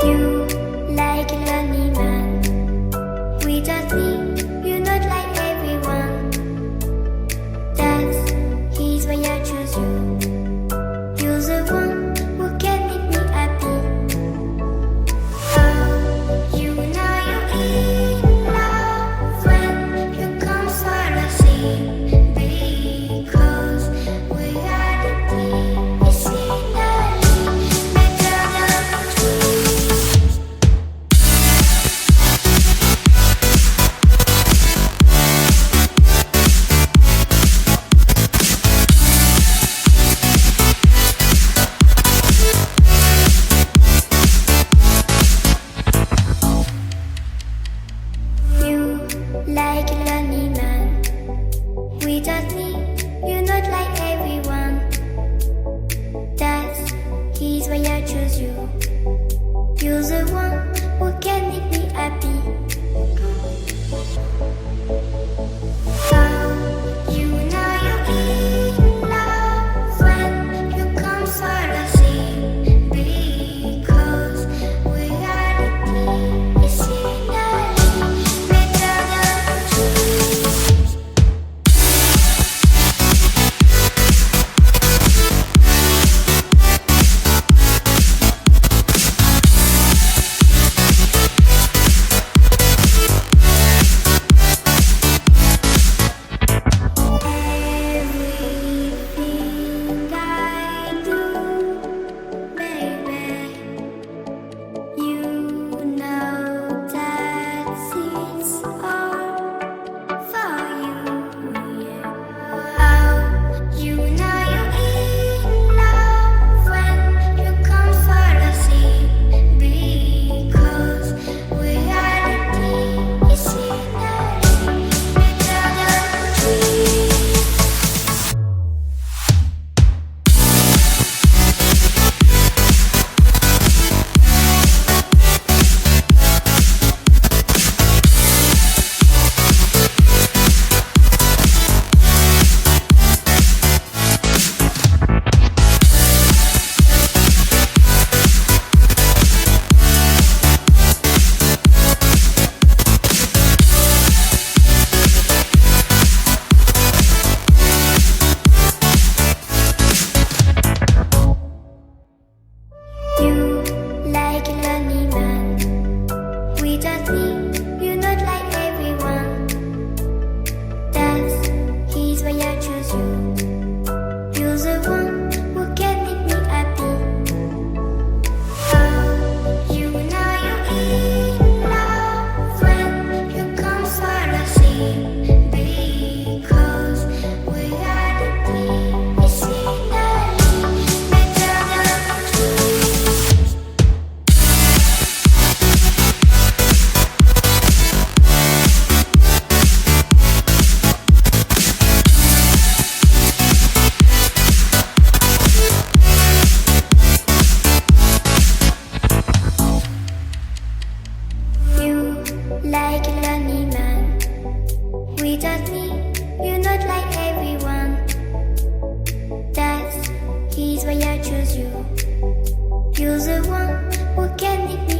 You like a lonely man. Without me, you're not like everyone. That's he's why I choose you. You're the one who can make me happy. Oh, you know you're in love when you come for the sea. Because we are the team, it's finally better than dreams. You like a lonely man. Without me, you're not like everyone. That's he's why I choose you. You're the one who can make me happy. Oh, you know you're in love when you come for the sea. Because we are the team, it's finally better than dreams. Everything I do, baby, you know that it's all for you, yeah. Oh, you know you're in love when you come for the sea. Because we are the team, it's finally better than dreams. You like a lonely man. Without me, you're not like everyone. That's he's why I choose you. You're the one who can make me happy. Oh, you know you're in love when you come for the sea. Because we are the team, it's finally better than dreams. You like a lonely man. Without me, you're not like everyone. That's he's why I choose you. You're the one who can make me